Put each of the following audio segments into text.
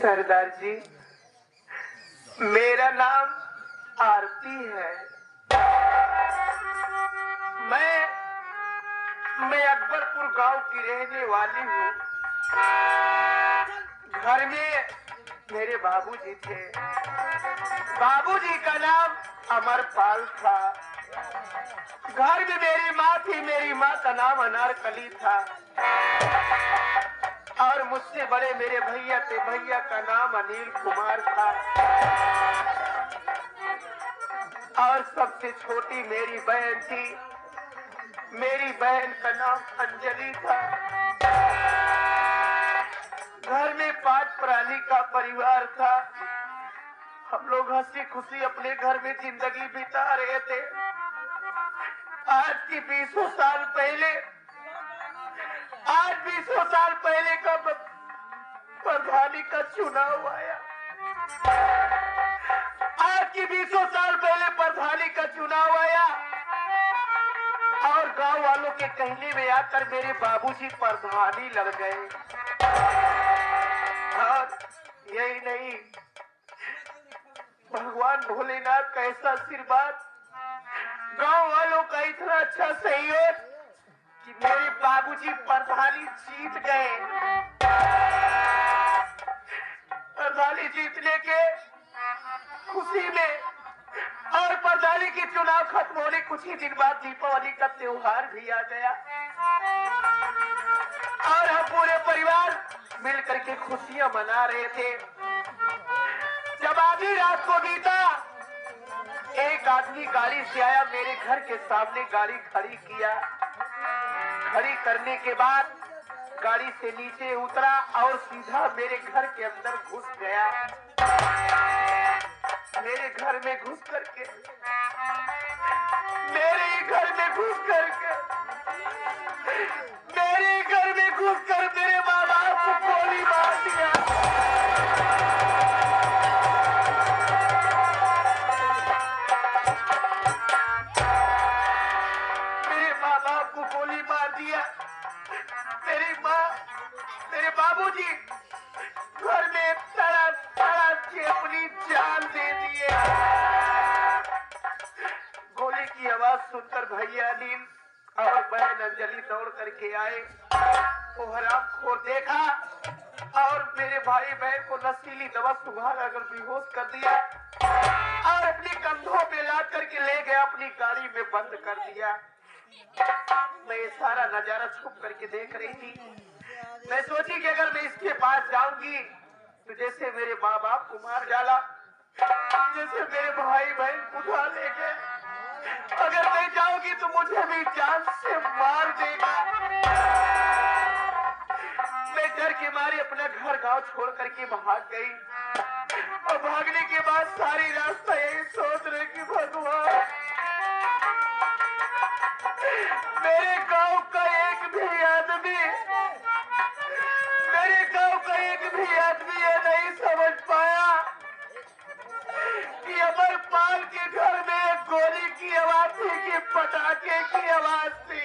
सरदार जी, मेरा नाम आरती है। मैं अकबरपुर गांव की रहने वाली हूँ। घर में मेरे बाबूजी थे। बाबूजी का नाम अमरपाल था। घर में मेरी माँ थी। मेरी माँ का नाम अनारकली था। और मुझसे बड़े मेरे भैया थे। भैया का नाम अनिल कुमार था। और सबसे छोटी मेरी बहन थी। मेरी बहन का नाम अंजलि था। घर में 5 प्राणी का परिवार था। हम लोग हंसी खुशी अपने घर में जिंदगी बिता रहे थे। आज 20 साल पहले का प्रधानी का चुनाव आया। आज की 20 साल पहले प्रधानी का चुनाव आया और गांव वालों के कहने में आकर मेरे बाबूजी प्रधानी लड़ गए। और यही नहीं, भगवान भोलेनाथ का ऐसा आशीर्वाद, गांव वालों का इतना अच्छा सहयोग कि मेरे बाबूजी प्रधानी जीत गए। प्रधानी जीतने के खुशी में और प्रधानी की चुनाव खत्म होने कुछ ही दिन बाद दीपावली का त्योहार भी आ गया और हम पूरे परिवार मिलकर के खुशियां मना रहे थे। जब आधी रात को बीता, एक आदमी गाड़ी से आया, मेरे घर के सामने गाड़ी खड़ी किया। खड़ी करने के बाद गाड़ी से नीचे उतरा और सीधा मेरे घर के अंदर घुस गया। मेरे घर में घुस करके मेरे माँ बाप को गोली मार दिया। मेरे माँ बाप को गोली मार दिया। मेरे बाबूजी घर में तड़प तड़प के अपनी जान दे दिए। गोली की आवाज सुनकर भैया अनिल और बहन अंजलि दौड़ करके आए। वो हरामखोर देखा और मेरे भाई बहन को नशीली दवा सुबह अगर बेहोश कर दिया और अपने कंधों पे लाद करके ले गया, अपनी गाड़ी में बंद कर दिया। मैं ये सारा नजारा छुप करके देख रही थी। मैं सोची कि अगर मैं इसके पास जाऊंगी तो जैसे मेरे माँ बाप को मार डाला, जैसे मेरे भाई बहन उठा ले गए, अगर मैं जाऊंगी तो मुझे भी जान से मार देगा। मैं डर के मारे अपना घर गांव छोड़ करके भाग गई और भागने के बाद सारी रास्ता यही सोच रहे कि भगवान, मेरे गांव का एक भी आदमी ये नहीं समझ पाया कि अमरपाल के घर में एक गोली की आवाज थी कि पटाखे की आवाज थी।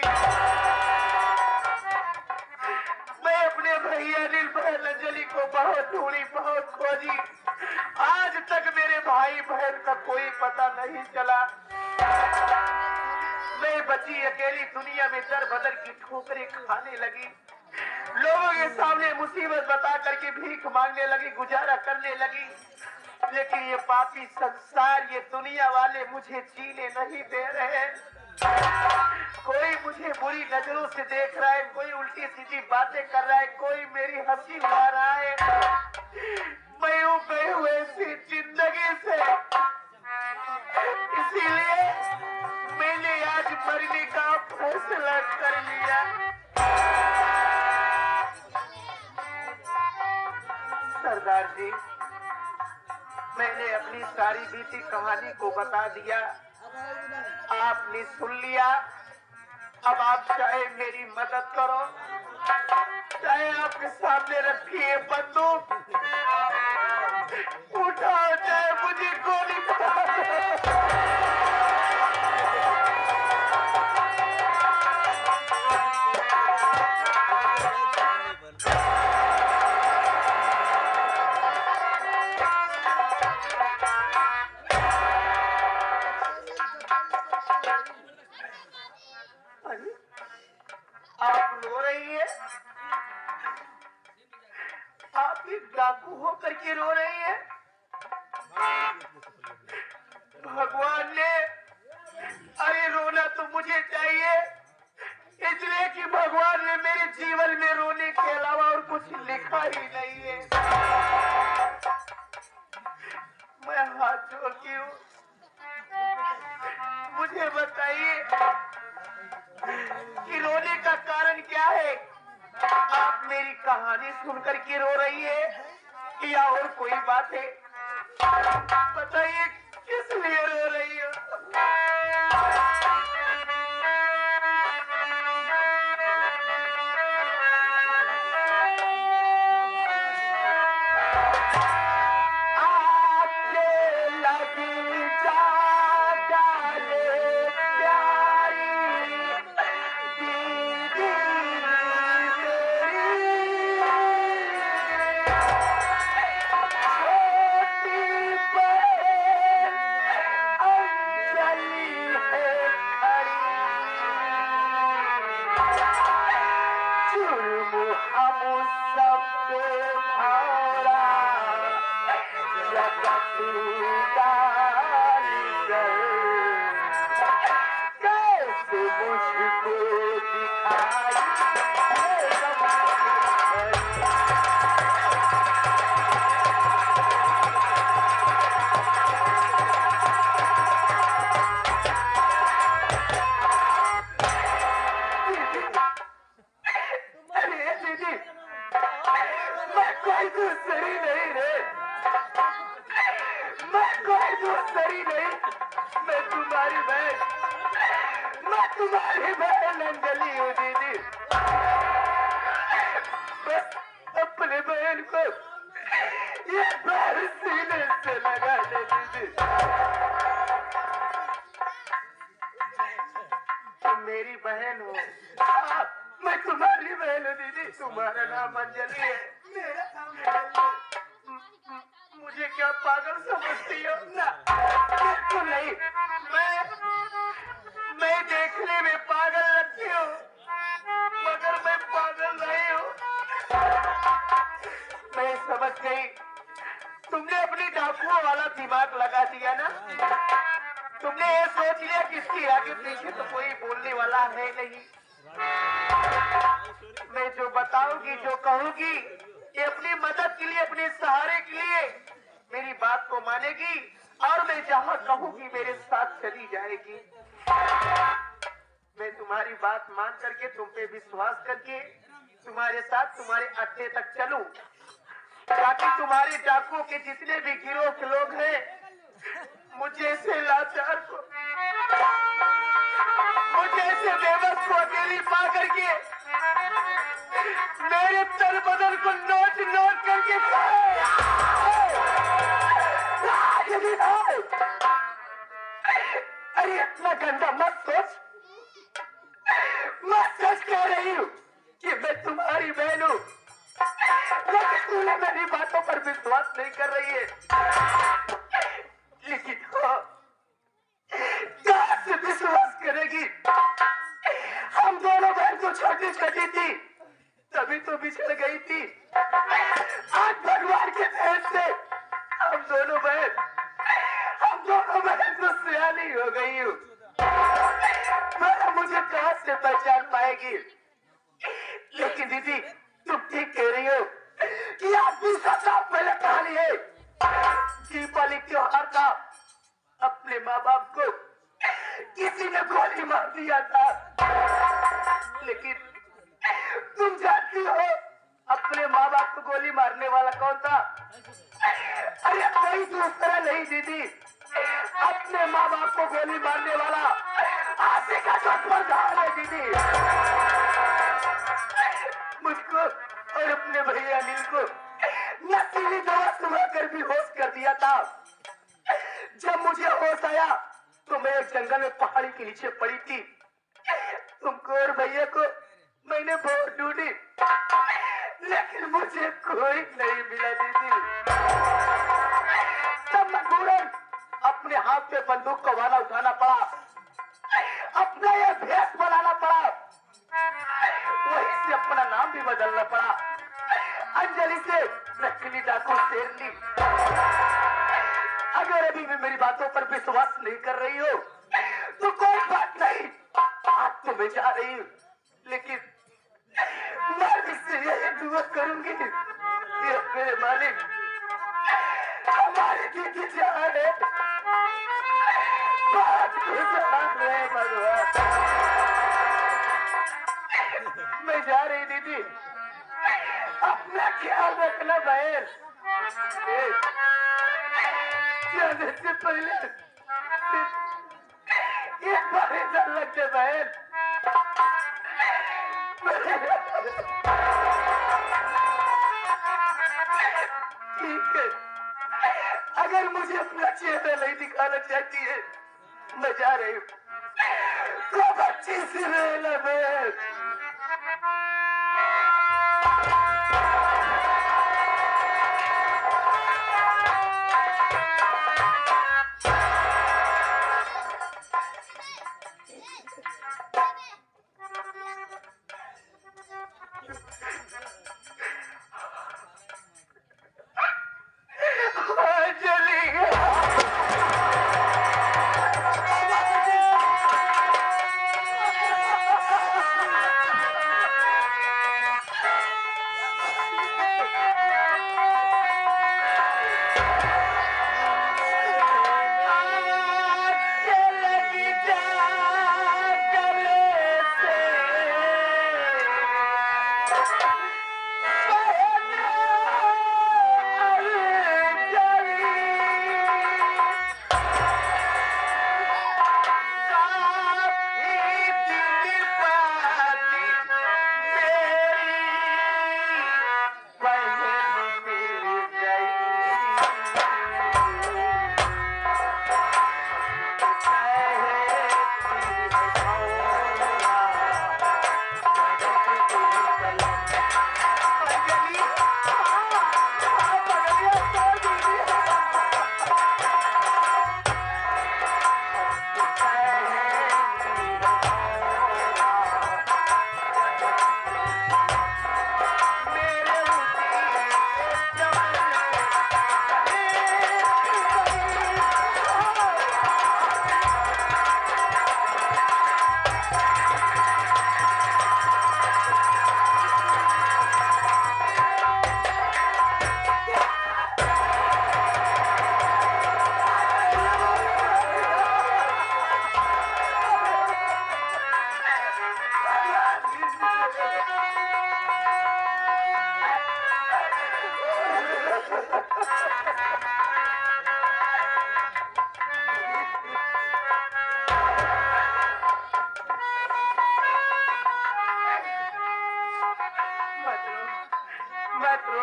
मैं अपने भैया अनिल बहन अंजलि को बहुत ढूंढी, बहुत खोजी। आज तक मेरे भाई बहन का कोई पता नहीं चला। मैं बची अकेली दुनिया में दर बदर की ठोकरें खाने लगी। लोगों के सामने मुसीबत बता करके भीख मांगने लगी, गुजारा करने लगी। लेकिन ये पापी संसार, ये दुनिया वाले मुझे जीने नहीं दे रहे। कोई मुझे बुरी नजरों से देख रहा है, कोई उल्टी सीधी बातें कर रहा है, कोई मेरी हंसी उड़ा रहा है। मैं यूं गए हुए इसी जिंदगी से, इसीलिए मैंने आज मरने का फैसला कर लिया। सरदार जी, मैंने अपनी सारी बीती कहानी को बता दिया, आपने सुन लिया। अब आप चाहे मेरी मदद करो, चाहे आपके सामने रखी है बंदूक, उठाओ, चाहे मुझे गोली मारो। आप एक डाकू होकर के रो रही हैं। भगवान ने, अरे रोना तो मुझे चाहिए, इसलिए कि भगवान ने मेरे जीवन में रोने के अलावा और कुछ लिखा ही नहीं है। मैं हाथ जोड़ती हूँ, मुझे बताइए कि रोने का कारण क्या है? आप मेरी कहानी सुनकर के रो रही है या और कोई बात है? बताइए किस लिए रो रही हो? तुम्हारी बहन अंजलि हूँ दीदी। बस अपने बहन को ये बार सीने से लगा दे दीदी। तुम मेरी बहन हो। मैं तुम्हारी बहन हूँ दीदी। तुम्हारा नाम अंजलि है, मेरा नाम अंजलि। मुझे क्या पागल समझती हो? ना बिल्कुल नहीं। मैं देखने में पागल लगती हूँ, मगर मैं पागल नहीं हूँ। मैं समझ गई, तुमने अपनी डाकुओं वाला दिमाग लगा दिया ना। तुमने ये सोच लिया कि इसके आगे पीछे तो कोई बोलने वाला है नहीं। मैं जो बताऊंगी, जो कहूंगी, ये अपनी मदद के लिए, अपने सहारे के लिए मेरी बात को मानेगी और मैं जहां कहूंगी मेरे साथ चली जाएगी। मैं तुम्हारी बात मान करके, तुम पे विश्वास करके तुम्हारे साथ तुम्हारे अड्डे तक चलूं, ताकि तुम्हारे डाकुओं के जितने भी गिरोह के लोग हैं, मुझे ऐसे लाचार को, मुझे ऐसे बेबस को अकेली पा करके मेरे तन बदन को नोच नोच करके अरे इतना गंदा मत सोच। मैं सच कह रही हूँ कि मैं तुम्हारी बहन हूँ, लेकिन तूने मेरी बातों पर विश्वास नहीं कर रही है। लेकिन हाँ, कहाँ से विश्वास करेगी? हम दोनों बहन को छोटी छोटी थी, तभी तो बिछड़ गई थी। आज भगवान के भेद से हम दोनों बहन तो सियानी हो गई हूँ। मुझे कहाँ से पहचान पाएगी? लेकिन दीदी, तुम ठीक कह रही हो कि आप 20 साल पहले कहानी है दीपावली त्योहार था, अपने माँ बाप को किसी ने गोली मार दिया था। लेकिन तुम जानती हो अपने माँ बाप को गोली मारने वाला कौन था? अरे कोई दूसरा नहीं दीदी, अपने माँ बाप को गोली मारने वाला आशिका चौधरी है दीदी। मुझको और अपने भैया अनिल को नशीली दवा सुबह कर भी होश कर दिया था। जब मुझे होश आया तो मैं एक जंगल में पहाड़ी के नीचे पड़ी थी। तुमको और भैया को मैंने बहुत ढूंढी, लेकिन मुझे कोई नहीं मिला दीदी। तब मजबूरन अपने हाथ पे बंदूक का वाला उठाना पड़ा, अपना यह भेष बनाना पड़ा, वहीं से अपना नाम भी बदलना पड़ा। अंजलि से नकली डाकू शेरनी। अगर अभी भी मेरी बातों पर विश्वास नहीं कर रही हो तो कोई बात नहीं, आज तो मैं जा रही हूँ, लेकिन मैं इससे यही दुआ करूंगी कि मेरे मालिक हमारी दीदी जान है, बहुत खुशहाल रहे भगवान। मैं जा रही दीदी, अपना ख्याल रखना बहन। जाने से पहले एक बार इधर लग जा बहन। ठीक है, अगर मुझे अपना चेहरा नहीं दिखाना चाहती है, मैं जा रही हूँ। खूब अच्छी सी रहना बहन।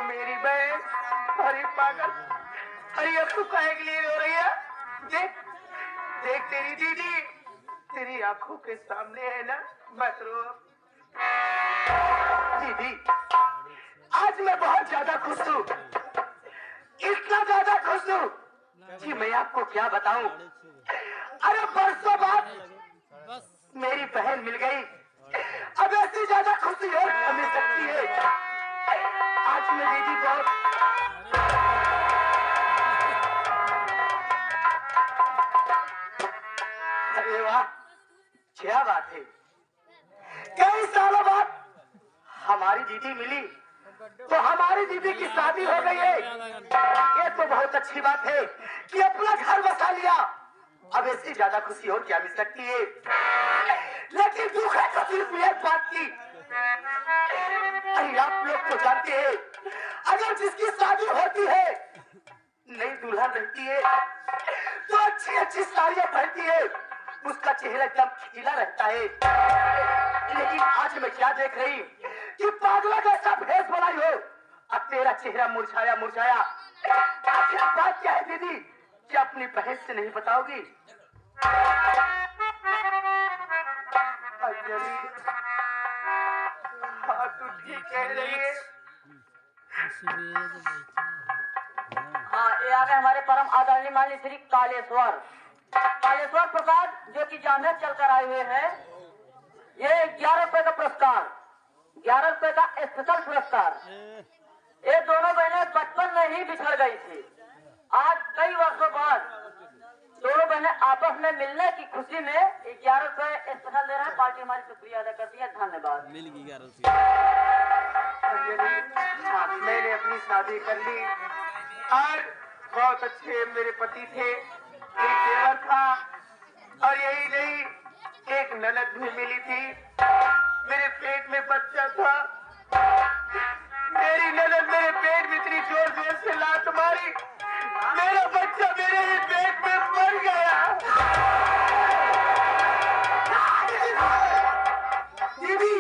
मेरी बहन, अरे पागल, अरे अब तू काहे के लिए रो रही है? देख देख तेरी दीदी तेरी आंखों के सामने है ना, मत रो। दीदी आज मैं बहुत ज्यादा खुश हूँ, इतना ज्यादा खुश हूँ कि मैं आपको क्या बताऊं। अरे बरसों बाद मेरी बहन मिल गई, अब ऐसी ज्यादा खुशी और क्या मिल सकती है। आज मैं दीदी बहुत अरे वाह क्या बात है, कई सालों बाद हमारी दीदी मिली तो हमारी दीदी की शादी हो गई है। ये तो बहुत अच्छी बात है कि अपना घर बसा लिया, अब ऐसी ज्यादा खुशी और क्या मिल सकती है। लेकिन दुख है तो सिर्फ एक बात की, अरे आप लोग तो जानते हैं अगर जिसकी शादी होती है नई दुल्हन रहती है तो अच्छी अच्छी साड़ियां पहनती है, उसका चेहरा एकदम खिला रहता है। लेकिन आज मैं क्या देख रही कि पागला जैसा भेष बनाई हो, अब तेरा चेहरा मुरझाया मुरझाया। आखिर बात क्या है दीदी, क्या अपनी बहन से नहीं बताओगी? अंजलि हाँ तू ठीक कह रही है। हाँ, ये आ गए हमारे परम आदरणीय माननीय श्री कालेश्वर प्रसाद जो कि जामनगर चलकर आए हुए हैं। ये 11 रुपए का पुरस्कार 11 रुपए का स्पेशल पुरस्कार। ये दोनों बहनें बचपन में ही बिछड़ गई थी। आज कई वर्षों बाद दोनों बहनें आपस में मिलने की खुशी में 11 रुपए स्पेशल दे रहे हैं। पार्टी हमारी शुक्रिया अदा करती है। धन्यवाद। मिल गई 11 मैंने अपनी शादी कर ली और बहुत अच्छे मेरे पति थे, एक देवर था और यही नहीं एक ननद भी मिली थी। मेरे पेट में बच्चा था। मेरी ननद मेरे पेट में इतनी जोर जोर से लात मारी, मेरा बच्चा मेरे ही पेट में मर गया। दीदी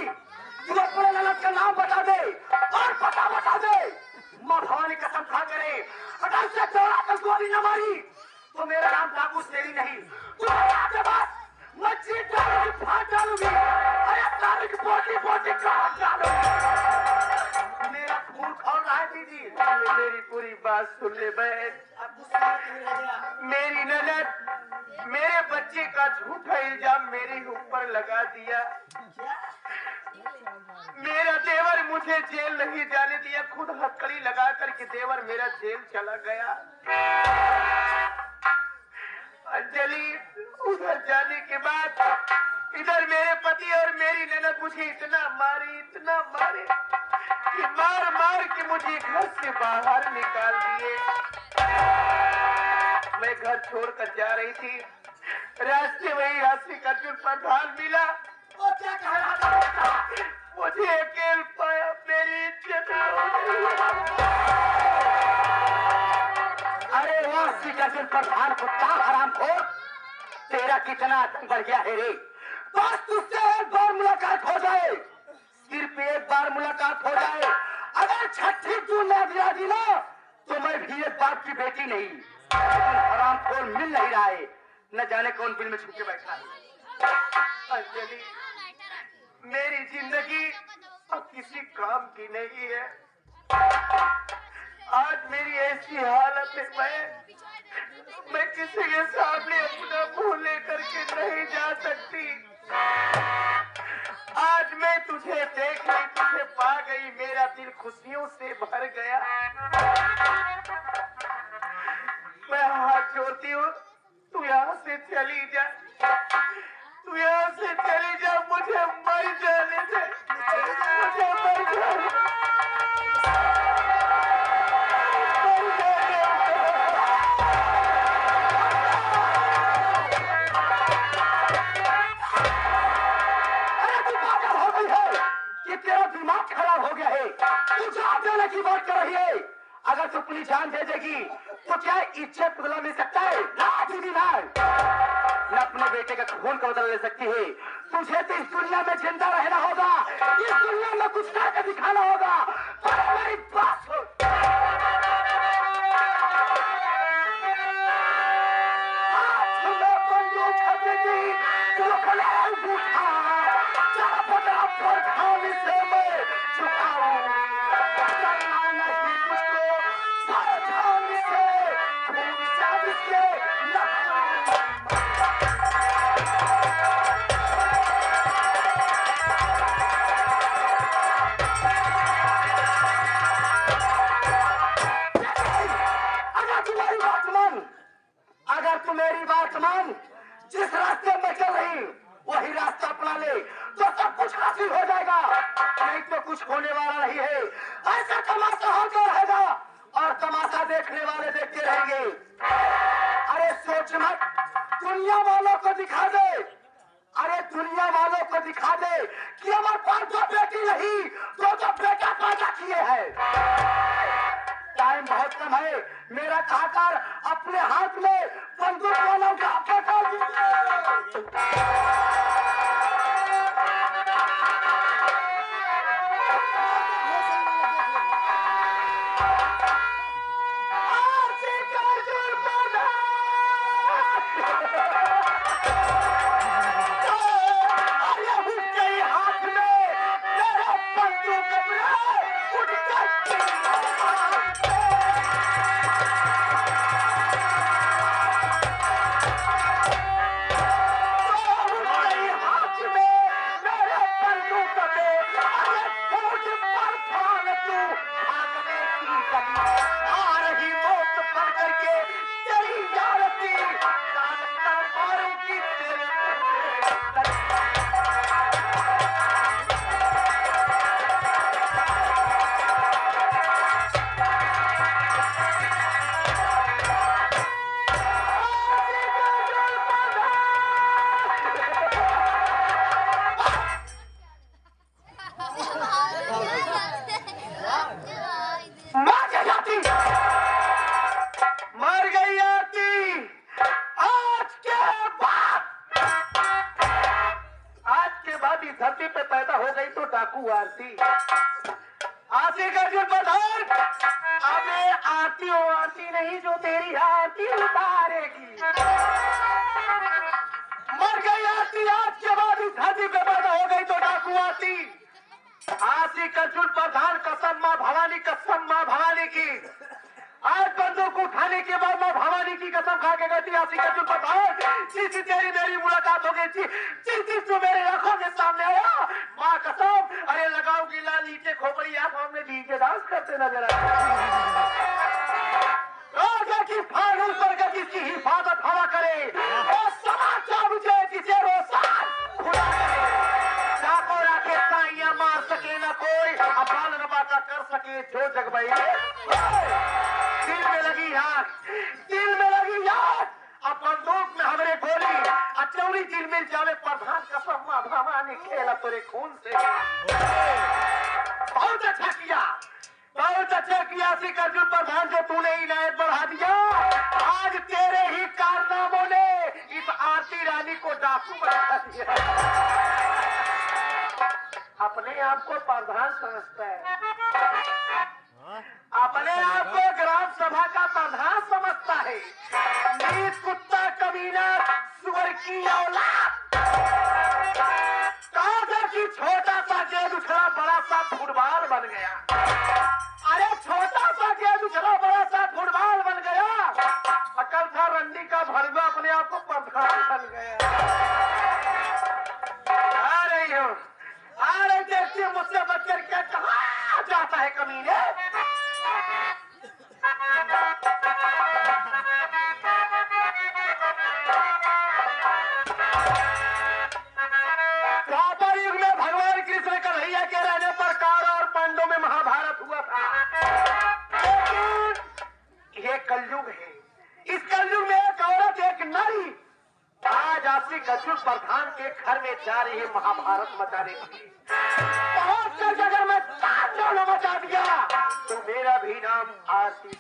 तू अपने ननद का नाम बता दे और पता बता दे। माँ भवानी कसम खा करे अगर से चौड़ा कर गोली न मारी तो मेरा नाम काबू तेरी नहीं। मच्छी डालूंगी, फाड़ डालूंगी, अरे सारे की बोटी बोटी काट डालूंगी। मेरा खून खौल रहा है दीदी। मेरी पूरी बात सुन ले बहन। मेरी ननद मेरे बच्चे का झूठा इल्जाम मेरे ऊपर लगा दिया। मेरा देवर मुझे जेल नहीं जाने दिया, खुद हथकड़ी लगा करके देवर मेरा जेल चला गया। अंजलि उधर जाने के बाद इधर मेरे पति और मेरी ननद मुझे इतना मारे कि मार मार के मुझे घर से बाहर निकाल दिए। मैं घर छोड़कर जा रही थी, रास्ते वही रास्ते अर्जुन प्रधान मिला। वो क्या कह रहा था? मुझे अकेल पाया, मेरी इज्जत अरे वासी अर्जुन प्रधान कुत्ता हरामखोर, तेरा कितना आतंक बढ़ गया है रे। बस तुझसे एक बार मुलाकात हो जाए, सिर्फ एक बार मुलाकात हो जाए, अगर छठी तू न दिला दी ना तो मैं भी एक बाप की बेटी नहीं। हरामखोर मिल नहीं रहा है, न जाने कौन बिल में छुपके बैठा है। अंजलि मेरी जिंदगी अब किसी काम की नहीं है। आज मेरी ऐसी हालत है, मैं किसी के सामने अपना मुंह लेकर के नहीं जा सकती। आज मैं तुझे देख ली, तुझे पा गई, मेरा दिल खुशियों से भर गया। मैं हाथ जोड़ती हूँ, तू यहाँ से चली जा, तू यहाँ से चली जा, मुझे मर जाने दे, मुझे मर जाने दे। दिमाग खराब हो गया है, तू जान देने की बात कर रही है। अगर तू अपनी जान दे देगी तो क्या इज्जत बदला मिल सकता है? ना दीदी ना, न अपने बेटे का खून का बदला ले सकती है। तुझे तो इस दुनिया में जिंदा रहना होगा, इस दुनिया में कुछ करके दिखाना होगा। पर मेरी बात सुन, आज मैं बंदूक खरीदी, तू कलाल बूठा, जरा पता पर खाने से मैं झुकाऊं, करना नहीं मुझको, सावधान से, खून साबित के अगर तू मेरी बात मान, जिस रास्ते में चल रही वही रास्ता अपना ले तो सब कुछ हासिल हो जाएगा, नहीं तो कुछ होने वाला नहीं है। ऐसा तमाशा होता रहेगा और तमाशा देखने वाले देखते रहेंगे। अरे सोच मत, दुनिया वालों को दिखा दे, अरे दुनिया वालों को दिखा दे कि हमारे पास दो बेटी नहीं दो बेटा पैदा किए हैं। टाइम बहुत कम है, मेरा खाकर अपने हाथ में बंदूक वालों का पकड़ दीजिए। अर्जुन प्रधान, अबे आती हो आती नहीं जो तेरी आरती उतारेगी। मर गई आरती, आज के बाद इस धरती पे पैदा हो गई तो डाकू आती। आशी अर्जुन प्रधान कसम माँ भवानी, कसम माँ भवानी की, आज बंदूक उठाने के बाद माँ भवानी की कसम खा के कहती आशी अर्जुन प्रधान, जिस तेरी मेरी मुलाकात हो गई थी, जिस तू मेरे आंखों के सामने आया, माँ कसम, अरे लगाओगी लाल नीचे खोपड़ी आंखों में डीजे डांस करते नजर आए की फानूस पर जिसकी हिफाजत हवा करे और समाचार मुझे जिसे रोसान खुदा करे, चाको राखे साइया मार सके न कोई, अबाल नबाका कर सके जो जग भाई। दिल में लगी आग, दिल में लगी आग, अब बंदूक में हमारे गोली, अचौरी दिल मिल जावे प्रधान कसम माँ भवानी खेला तेरे खून से। बहुत अच्छा किया, बहुत अच्छा किया सिख अर्जुन प्रधान, जो तूने इनायत बढ़ा दिया। आज तेरे ही कारनामों ने इस आरती रानी को डाकू बना दिया। अपने आप को प्रधान समझता है, अपने आप को ग्राम सभा का प्रधान समझता है। नीच कुत्ता कमीना सुअर की औलाद, कहा कि छोटा सा गेंद उछला बड़ा सा फुटबॉल बन गया। अरे छोटा सा गेंद उछला बड़ा सा फुटबॉल बन गया, अकल था रंडी का भरवा अपने आप को प्रधान बन गया। आ रही हो, आ रही देखती है मुझसे बचकर क्या कहा जाता है कमीने। द्वापर युग में भगवान कृष्ण कन्हैया के रहने पर कौरव और पांडवों में महाभारत हुआ था। लेकिन ये कलयुग है, इस कलयुग में एक औरत एक नारी आज आशी अर्जुन प्रधान के घर में जा रही है महाभारत मचाने के लिए। बहुत अगर मैं मचा दिया तो मेरा भी नाम आशी